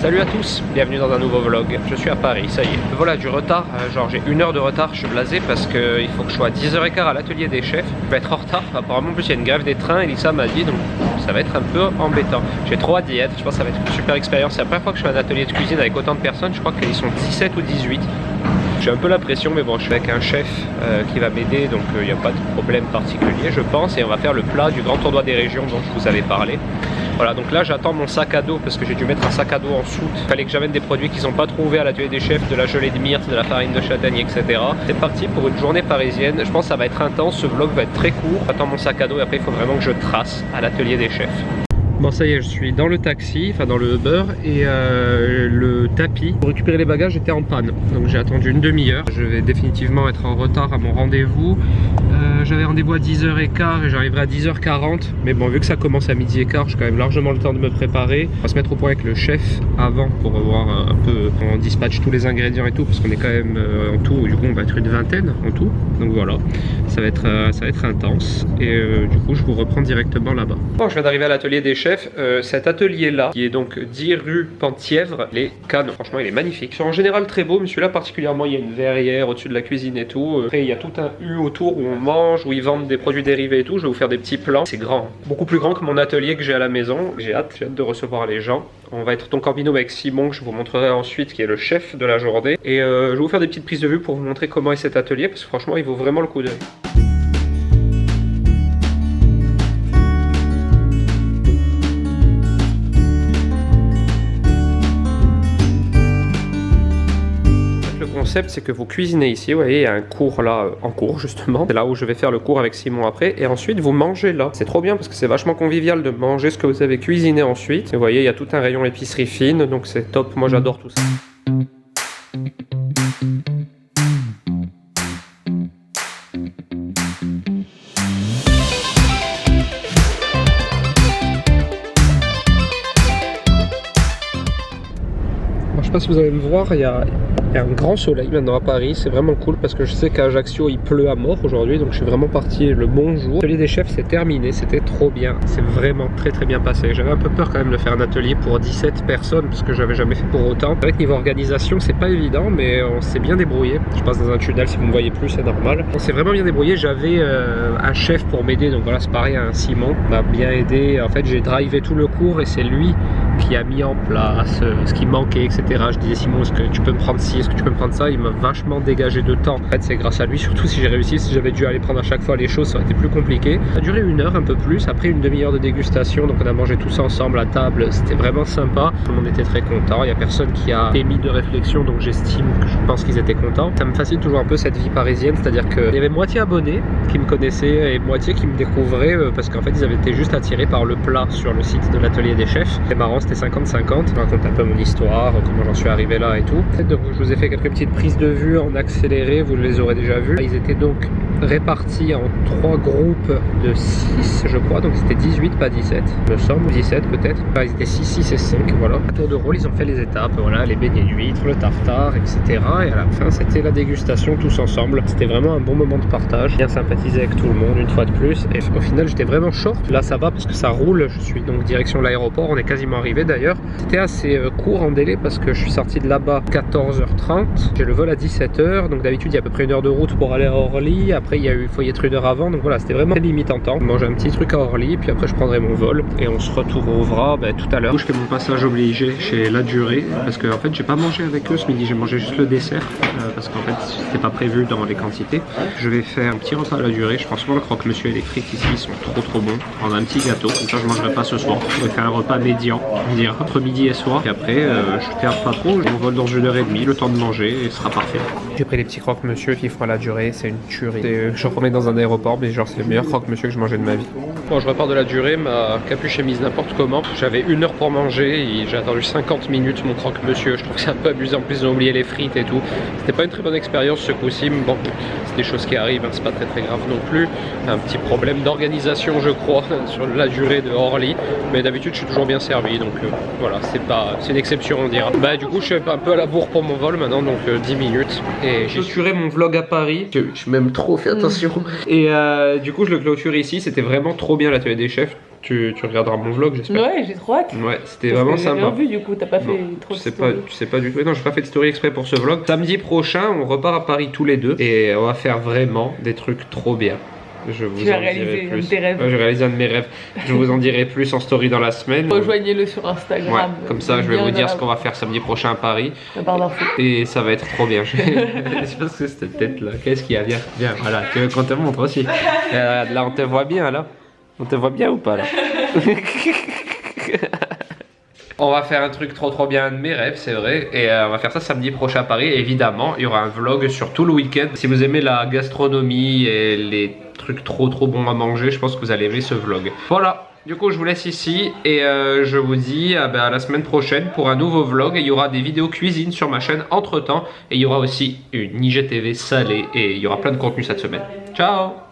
Salut à tous, bienvenue dans un nouveau vlog. Je suis à Paris, ça y est. Voilà, du retard, genre j'ai 1 heure de retard, je suis blasé parce qu'il faut que je sois à 10h15 à l'atelier des chefs. Je vais être en retard, apparemment en plus il y a une grève des trains, Elissa m'a dit, donc ça va être un peu embêtant. J'ai trop hâte d'y être, je pense que ça va être une super expérience. C'est la première fois que je fais un atelier de cuisine avec autant de personnes, je crois qu'ils sont 17 ou 18. J'ai un peu la pression, mais bon, je suis avec un chef qui va m'aider, donc il n'y a pas de problème particulier, je pense. Et on va faire le plat du grand tournoi des régions dont je vous avais parlé. Voilà, donc là j'attends mon sac à dos parce que j'ai dû mettre un sac à dos en soute. Il fallait que j'amène des produits qu'ils n'ont pas trouvés à l'atelier des chefs, de la gelée de myrte, de la farine de châtaigne, etc. C'est parti pour une journée parisienne. Je pense que ça va être intense, ce vlog va être très court. J'attends mon sac à dos et après il faut vraiment que je trace à l'atelier des chefs. Bon, ça y est, je suis dans le taxi, enfin dans le Uber, et le tapis pour récupérer les bagages était en panne. Donc j'ai attendu une demi-heure. Je vais définitivement être en retard à mon rendez-vous. J'avais rendez-vous à 10h15 et j'arriverai à 10h40. Mais bon, vu que ça commence à 12h15, j'ai quand même largement le temps de me préparer. On va se mettre au point avec le chef avant pour voir un peu. On dispatche tous les ingrédients et tout, parce qu'on est quand même en tout, du coup on va être une vingtaine en tout. Donc voilà, ça va être intense. Et du coup je vous reprends directement là-bas. Bon, je viens d'arriver à l'atelier des chefs. Cet atelier là qui est donc 10 rue Penthièvre, les cannes, franchement il est magnifique. Ils sont en général très beaux, mais celui-là particulièrement, il y a une verrière au-dessus de la cuisine et tout. Après il y a tout un U autour où on mange, où ils vendent des produits dérivés et tout. Je vais vous faire des petits plans, c'est grand, beaucoup plus grand que mon atelier que j'ai à la maison. J'ai hâte de recevoir les gens. On va être donc en binôme avec Simon, que je vous montrerai ensuite, qui est le chef de la journée. Et je vais vous faire des petites prises de vue pour vous montrer comment est cet atelier, parce que franchement il vaut vraiment le coup d'œil. Le concept, c'est que vous cuisinez ici, vous voyez il y a un cours là en cours justement, c'est là où je vais faire le cours avec Simon après, et ensuite vous mangez là. C'est trop bien parce que c'est vachement convivial de manger ce que vous avez cuisiné ensuite. Et vous voyez il y a tout un rayon épicerie fine, donc c'est top, moi j'adore tout ça. Je sais pas si vous allez me voir, il y a un grand soleil maintenant à Paris, c'est vraiment cool parce que je sais qu'à Ajaccio il pleut à mort aujourd'hui, donc je suis vraiment parti le bon jour. L'atelier des chefs c'est terminé, c'était trop bien, c'est vraiment très bien passé. J'avais un peu peur quand même de faire un atelier pour 17 personnes parce que j'avais jamais fait pour autant. C'est vrai que niveau organisation c'est pas évident, mais on s'est bien débrouillé. Je passe dans un tunnel, si vous me voyez plus c'est normal. On s'est vraiment bien débrouillé, j'avais un chef pour m'aider, donc voilà c'est pareil, un Simon m'a bien aidé. En fait j'ai drivé tout le cours et c'est lui qui a mis en place ce qui manquait, etc. Je disais Simon, est-ce que tu peux me prendre ci, est-ce que tu peux me prendre ça? Il m'a vachement dégagé de temps. En fait c'est grâce à lui, surtout si j'ai réussi. Si j'avais dû aller prendre à chaque fois les choses ça aurait été plus compliqué. Ça a duré 1 heure, un peu plus, après une demi-heure de dégustation, donc on a mangé tous ensemble à table, c'était vraiment sympa. Tout le monde était très content, il n'y a personne qui a émis de réflexion, donc j'estime que je pense qu'ils étaient contents. Ça me fascine toujours un peu cette vie parisienne, c'est-à-dire qu'il y avait moitié abonnés qui me connaissaient et moitié qui me découvraient parce qu'en fait ils avaient été juste attirés par le plat sur le site de l'atelier des chefs. C'est marrant, c'était 50-50. Je raconte un peu mon histoire, comment j'en suis arrivé là et tout. Donc je vous ai fait quelques petites prises de vue en accéléré, vous les aurez déjà vues. Ils étaient donc répartis en 3 groupes de 6 je crois, donc c'était 18 pas 17 me semble, 17 peut-être. Ils étaient 6, 6 et 5, voilà. À tour de rôle ils ont fait les étapes, voilà, les beignets d'huîtres, le tartare, etc. Et à la fin c'était la dégustation tous ensemble. C'était vraiment un bon moment de partage, bien sympathisé avec tout le monde une fois de plus. Et au final j'étais vraiment short, là ça va parce que ça roule, je suis donc direction l'aéroport, on est quasiment arrivé d'ailleurs. C'était assez court en délai parce que je suis sorti de là-bas 14h30, j'ai le vol à 17h, donc d'habitude il y a à peu près 1 heure de route pour aller à Orly, après il faut y être 1 heure avant, donc voilà c'était vraiment limite en temps. Je mange un petit truc à Orly, puis après je prendrai mon vol et on se retrouvera tout à l'heure. Je fais mon passage obligé chez La Durée parce que en fait j'ai pas mangé avec eux ce midi, j'ai mangé juste le dessert parce qu'en fait c'était pas prévu dans les quantités. Je vais faire un petit repas à La Durée, je prends souvent le croque-monsieur et les frites ici, ils sont trop bons. Prendre un petit gâteau, comme ça je mangerai pas ce soir. Je vais faire un repas médian, on dira, entre midi et soir, et après je perds pas trop, on vole dans 1h30, le temps de manger et ce sera parfait. J'ai pris les petits croque-monsieur qui font à La Durée, c'est une tuerie. Je remets dans un aéroport, mais genre c'est le meilleur croque-monsieur que je mangeais de ma vie. Bon, je repars de La Durée, ma capuche est mise n'importe comment. J'avais 1 heure pour manger et j'ai attendu 50 minutes mon croque-monsieur. Je trouve que c'est un peu abusé, en plus ils ont oublié les frites et tout. C'était pas une très bonne expérience ce coup-ci, mais bon, c'est des choses qui arrivent, hein, c'est pas très grave non plus. Un petit problème d'organisation je crois sur La Durée de Orly, mais d'habitude je suis toujours bien servi, donc voilà, c'est une exception on dira. Du coup je suis un peu à la bourre pour mon vol maintenant, donc 10 minutes. Et j'ai clôturé mon vlog à Paris, je m'aime trop, fais attention. Et du coup je le clôture ici, c'était vraiment trop bien l'atelier des chefs. Tu regarderas mon vlog, j'espère. Ouais, j'ai trop hâte. Ouais, c'était vraiment J'ai sympa. rien vu du coup, t'as pas fait trop de stories. Tu sais pas du tout. Non, j'ai pas fait de story exprès pour ce vlog. Samedi prochain, on repart à Paris tous les deux et on va faire vraiment des trucs trop bien. Je vous en dirai plus. Un de tes rêves. Ouais, je réalise un de mes rêves. Je vous en dirai plus en story dans la semaine. Rejoignez-le sur Instagram. Ouais, comme ça, je vais vous dire ce qu'on va faire samedi prochain à Paris. La barre d'infos. Et ça va être trop bien. Je pense que cette tête là, qu'est-ce qu'il y a? Viens, viens, voilà, tu veux qu'on te montre aussi. Là, on te voit bien là. On te voit bien ou pas là? On va faire un truc trop bien, un de mes rêves, c'est vrai. Et on va faire ça samedi prochain à Paris. Et évidemment, il y aura un vlog sur tout le week-end. Si vous aimez la gastronomie et les trucs trop bons à manger, je pense que vous allez aimer ce vlog. Voilà. Du coup, je vous laisse ici et je vous dis à la semaine prochaine pour un nouveau vlog. Et il y aura des vidéos cuisine sur ma chaîne entre temps. Et il y aura aussi une IGTV salée et il y aura plein de contenu cette semaine. Ciao!